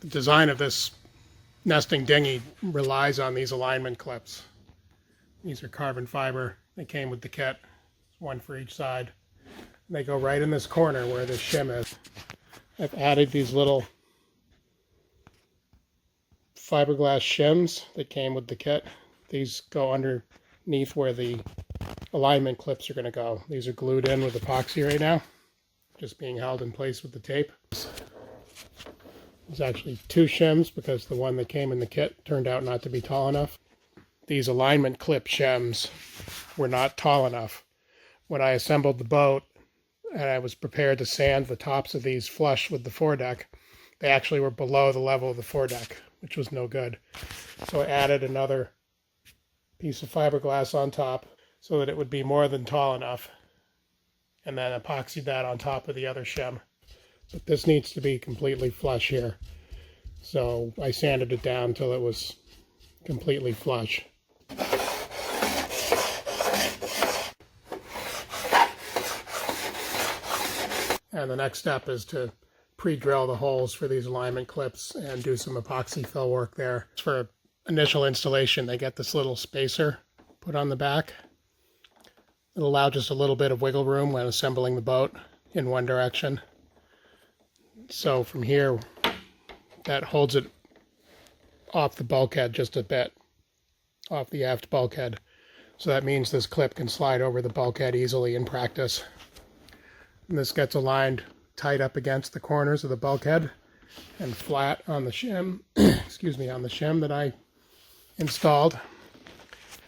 The design of this nesting dinghy relies on these alignment clips. These are carbon fiber. They came with the kit, one for each side. They go right in this corner where this shim is. I've added these little fiberglass shims that came with the kit. These go underneath where the alignment clips are going to go. These are glued in with epoxy right now, just being held in place with the tape. There's actually two shims because the one that came in the kit turned out not to be tall enough. These alignment clip shims were not tall enough. When I assembled the boat and I was prepared to sand the tops of these flush with the foredeck, they actually were below the level of the foredeck, which was no good. So I added another piece of fiberglass on top so that it would be more than tall enough, and then epoxied that on top of the other shim. But this needs to be completely flush here. So I sanded it down till it was completely flush. And the next step is to pre-drill the holes for these alignment clips and do some epoxy fill work there. For initial installation, they get this little spacer put on the back. It'll allow just a little bit of wiggle room when assembling the boat in one direction. So from here, that holds it off the bulkhead just a bit, off the aft bulkhead. So that means this clip can slide over the bulkhead easily in practice. And this gets aligned tight up against the corners of the bulkhead and flat on the shim, on the shim that I installed.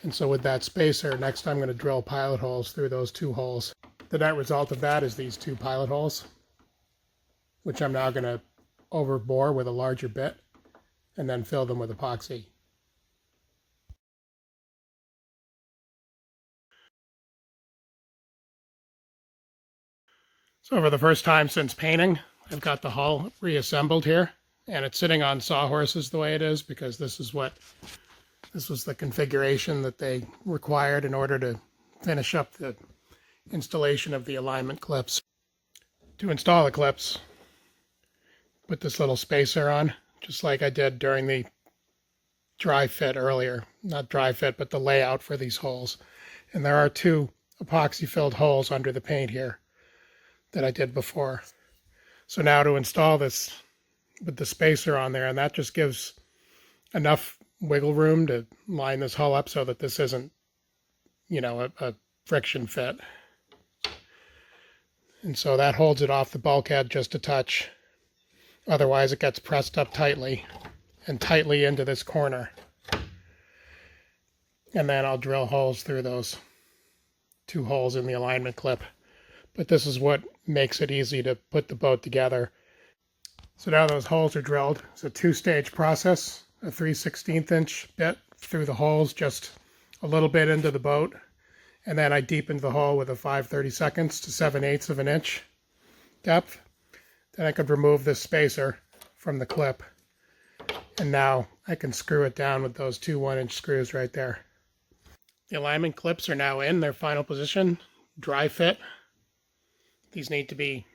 And so with that spacer, next I'm going to drill pilot holes through those two holes. The net result of that is these two pilot holes, which I'm now going to overbore with a larger bit and then fill them with epoxy. So for the first time since painting, I've got the hull reassembled here, and it's sitting on sawhorses the way it is because this was the configuration that they required in order to finish up the installation of the alignment clips. To install the clips, put this little spacer on, just like I did during the dry fit earlier. Not dry fit, but the layout for these holes. And there are two epoxy-filled holes under the paint here that I did before. So now to install this with the spacer on there, and that just gives enough wiggle room to line this hull up so that this isn't, a friction fit. And so that holds it off the bulkhead just a touch. Otherwise it gets pressed up tightly and tightly into this corner. And then I'll drill holes through those two holes in the alignment clip. But this is what makes it easy to put the boat together. So now those holes are drilled. It's a two-stage process. A 3/16 inch bit through the holes, just a little bit into the boat. And then I deepened the hole with a 5/32 to 7/8 of an inch depth. Then I could remove this spacer from the clip. And now I can screw it down with those two 1-inch screws right there. The alignment clips are now in their final position, dry fit. These need to be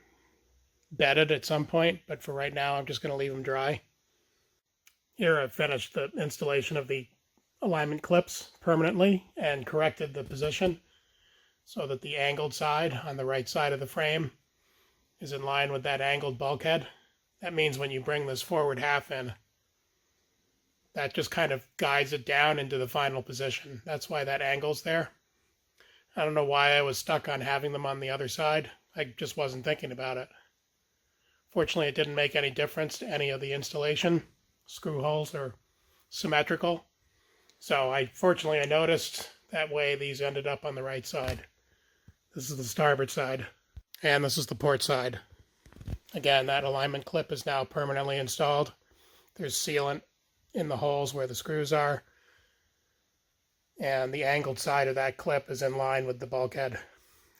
bedded at some point, but for right now I'm just going to leave them dry. Here I've finished the installation of the alignment clips permanently and corrected the position so that the angled side on the right side of the frame is in line with that angled bulkhead. That means when you bring this forward half in, that just kind of guides it down into the final position. That's why that angle's there. I don't know why I was stuck on having them on the other side. I just wasn't thinking about it. Fortunately, it didn't make any difference to any of the installation. Screw holes are symmetrical. So fortunately I noticed that way these ended up on the right side. This is the starboard side, and this is the port side. Again, that alignment clip is now permanently installed. There's sealant in the holes where the screws are, and the angled side of that clip is in line with the bulkhead.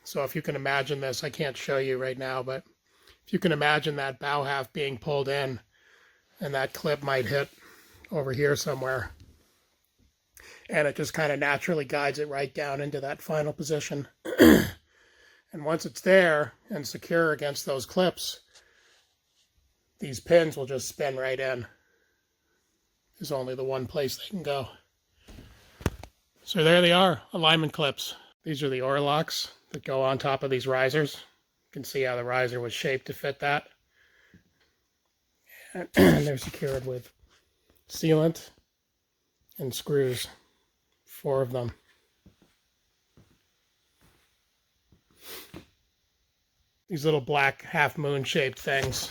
So if you can imagine this, I can't show you right now, but if you can imagine that bow half being pulled in, and that clip might hit over here somewhere, and it just kind of naturally guides it right down into that final position. And once it's there and secure against those clips, these pins will just spin right in. There's only the one place they can go. So there they are, alignment clips. These are the oar locks that go on top of these risers. You can see how the riser was shaped to fit that. And they're secured with sealant and screws, 4 of them. These little black half moon shaped things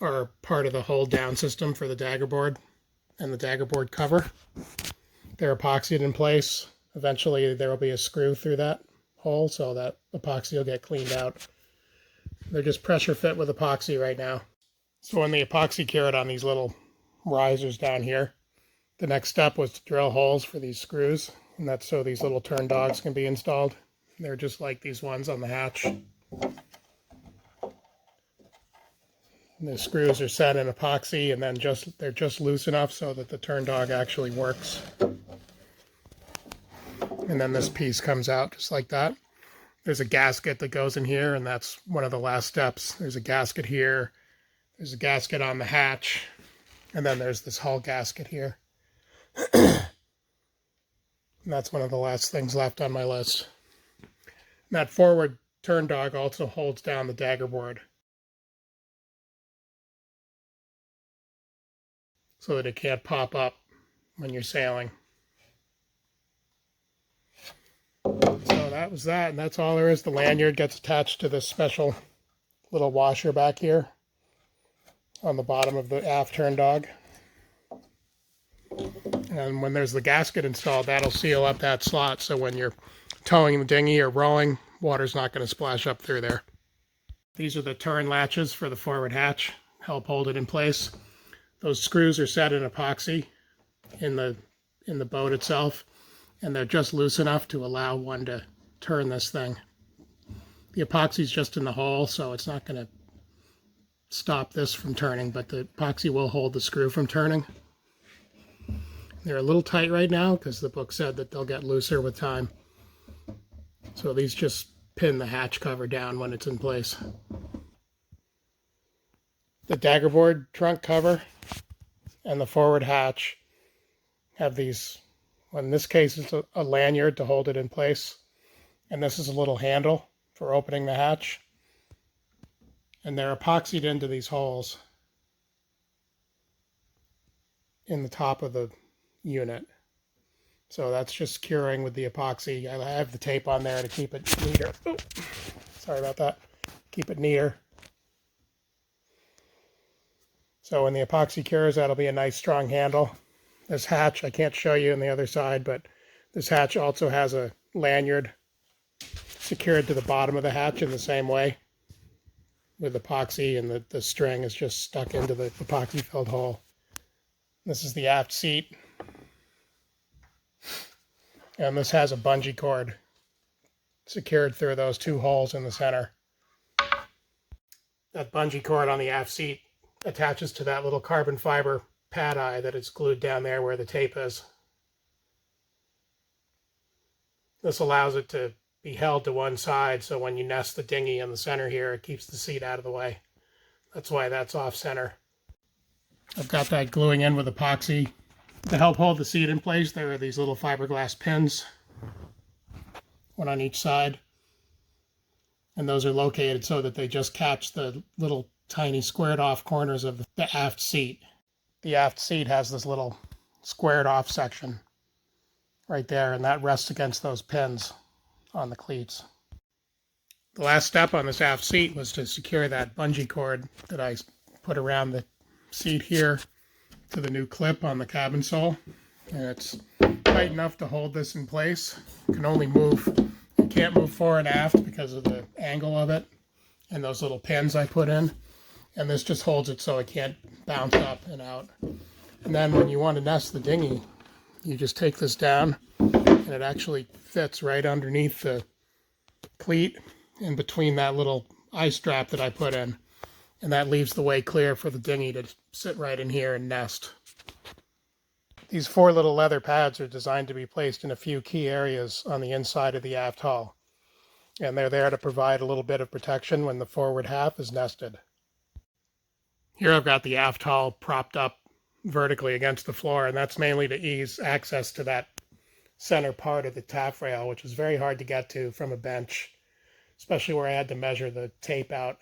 are part of the hold down system for the dagger board and the dagger board cover. They're epoxied in place. Eventually there will be a screw through that hole so that epoxy will get cleaned out. They're just pressure fit with epoxy right now. So when the epoxy cured on these little risers down here, the next step was to drill holes for these screws, and that's so these little turn dogs can be installed. They're just like these ones on the hatch. And the screws are set in epoxy, and then they're just loose enough so that the turn dog actually works. And then this piece comes out just like that. There's a gasket that goes in here, and that's one of the last steps. There's a gasket here. There's a gasket on the hatch. And then there's this hull gasket here. And that's one of the last things left on my list. And that forward turn dog also holds down the dagger board so that it can't pop up when you're sailing. So that was that, and that's all there is. The lanyard gets attached to this special little washer back here on the bottom of the aft turn dog. And when there's the gasket installed, that'll seal up that slot, so when you're towing the dinghy or rowing, water's not going to splash up through there. These are the turn latches for the forward hatch, help hold it in place. Those screws are set in epoxy in the boat itself, and they're just loose enough to allow one to turn this thing. The epoxy's just in the hole, so it's not going to stop this from turning, but the epoxy will hold the screw from turning. They're a little tight right now because the book said that they'll get looser with time. So these just pin the hatch cover down when it's in place. The daggerboard trunk cover and the forward hatch have these, well, in this case it's a lanyard to hold it in place, and this is a little handle for opening the hatch, and they're epoxied into these holes in the top of the unit. So that's just securing with the epoxy. I have the tape on there to keep it neater. Oh, sorry about that. Keep it neater. So when the epoxy cures, that'll be a nice strong handle. This hatch, I can't show you on the other side, but this hatch also has a lanyard secured to the bottom of the hatch in the same way with epoxy, and the string is just stuck into the epoxy-filled hole. This is the aft seat. And this has a bungee cord secured through those 2 holes in the center. That bungee cord on the aft seat attaches to that little carbon fiber pad eye that is glued down there where the tape is. This allows it to be held to one side, so when you nest the dinghy in the center here, it keeps the seat out of the way. That's why that's off center. I've got that gluing in with epoxy. To help hold the seat in place, there are these little fiberglass pins, one on each side, and those are located so that they just catch the little tiny squared off corners of the aft seat. The aft seat has this little squared off section right there, and that rests against those pins on the cleats. The last step on this aft seat was to secure that bungee cord that I put around the seat here to the new clip on the cabin sole, and it's tight enough to hold this in place. You can only move, you can't move fore and aft because of the angle of it and those little pins I put in, and this just holds it so it can't bounce up and out. And then when you want to nest the dinghy, you just take this down, and it actually fits right underneath the cleat in between that little eye strap that I put in. And that leaves the way clear for the dinghy to sit right in here and nest. These 4 little leather pads are designed to be placed in a few key areas on the inside of the aft hull. And they're there to provide a little bit of protection when the forward half is nested. Here I've got the aft hull propped up vertically against the floor, and that's mainly to ease access to that center part of the taffrail, which is very hard to get to from a bench, especially where I had to measure the tape out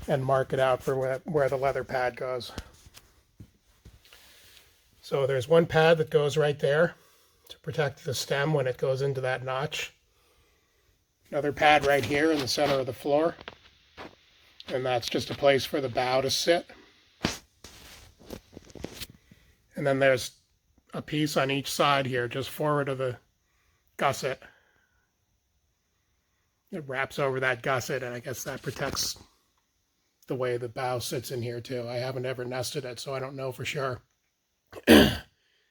and mark it out for where the leather pad goes. So there's one pad that goes right there to protect the stem when it goes into that notch. Another pad right here in the center of the floor, and that's just a place for the bow to sit. And then there's a piece on each side here, just forward of the gusset. It wraps over that gusset, and I guess that protects the way the bow sits in here too. I haven't ever nested it, so I don't know for sure.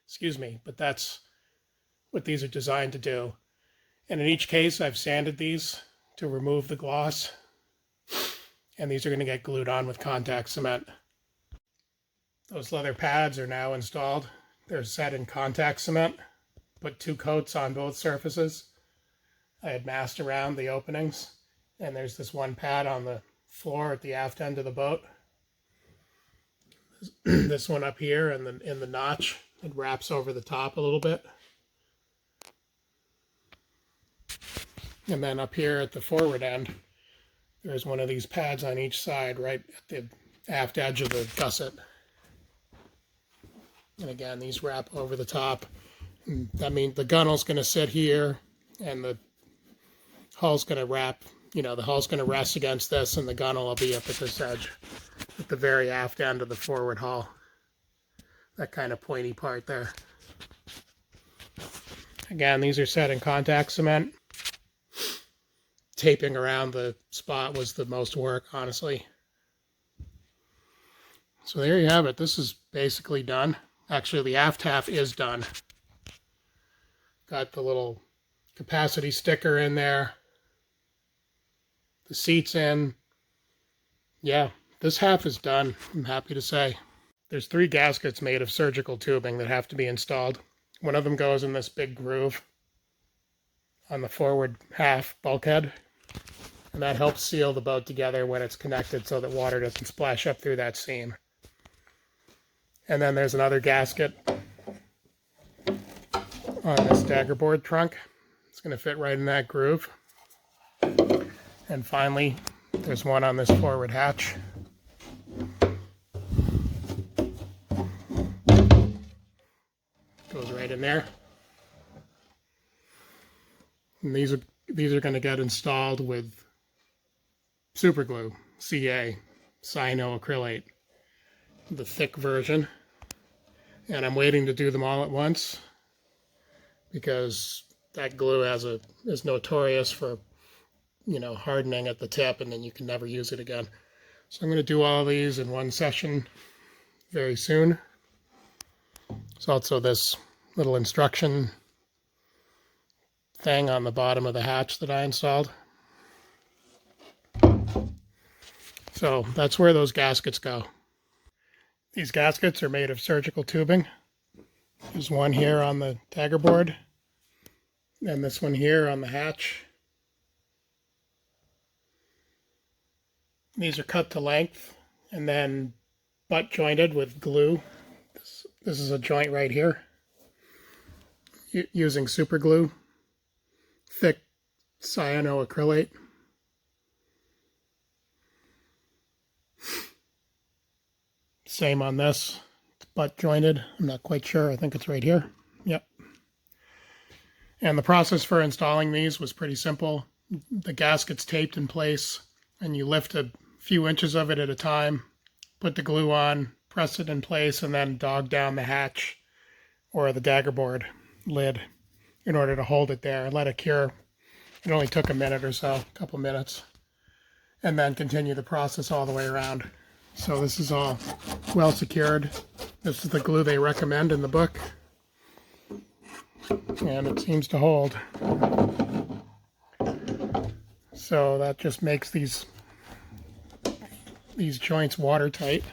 Excuse me, but that's what these are designed to do. And in each case, I've sanded these to remove the gloss, and these are going to get glued on with contact cement. Those leather pads are now installed. They're set in contact cement. Put 2 coats on both surfaces. I had masked around the openings, and there's this one pad on the floor at the aft end of the boat. This one up here and then in the notch, it wraps over the top a little bit. And then up here at the forward end, there's one of these pads on each side right at the aft edge of the gusset. And again, these wrap over the top. And that means the gunnel's going to sit here, and the hull's going to wrap, the hull's going to rest against this, and the gunnel will be up at this edge, at the very aft end of the forward hull. That kind of pointy part there. Again, these are set in contact cement. Taping around the spot was the most work, honestly. So there you have it. This is basically done. Actually, the aft half is done. Got the little capacity sticker in there. The seats in. Yeah, this half is done, I'm happy to say. There's 3 gaskets made of surgical tubing that have to be installed. One of them goes in this big groove on the forward half bulkhead, and that helps seal the boat together when it's connected so that water doesn't splash up through that seam. And then there's another gasket on this daggerboard trunk. It's going to fit right in that groove. And finally, there's one on this forward hatch. Goes right in there. And these are going to get installed with super glue, CA, cyanoacrylate, the thick version. And I'm waiting to do them all at once because that glue is notorious for, hardening at the tip, and then you can never use it again. So I'm going to do all of these in one session very soon. There's also this little instruction thing on the bottom of the hatch that I installed. So that's where those gaskets go. These gaskets are made of surgical tubing. There's one here on the daggerboard, and this one here on the hatch. These are cut to length and then butt jointed with glue. This is a joint right here using super glue, thick cyanoacrylate. Same on this, it's butt jointed. I'm not quite sure, I think it's right here. Yep. And the process for installing these was pretty simple. The gasket's taped in place, and you lift a few inches of it at a time, put the glue on, press it in place, and then dog down the hatch or the daggerboard lid in order to hold it there and let it cure. It only took a minute or so, a couple minutes, and then continue the process all the way around. So this is all well secured. This is the glue they recommend in the book, and it seems to hold. So that just makes these joints watertight.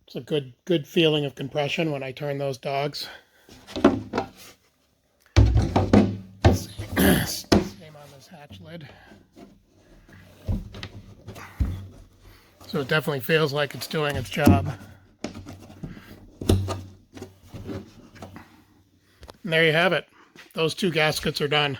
It's a good feeling of compression when I turn those dogs. Same on this hatch lid. So it definitely feels like it's doing its job. And there you have it. Those two gaskets are done.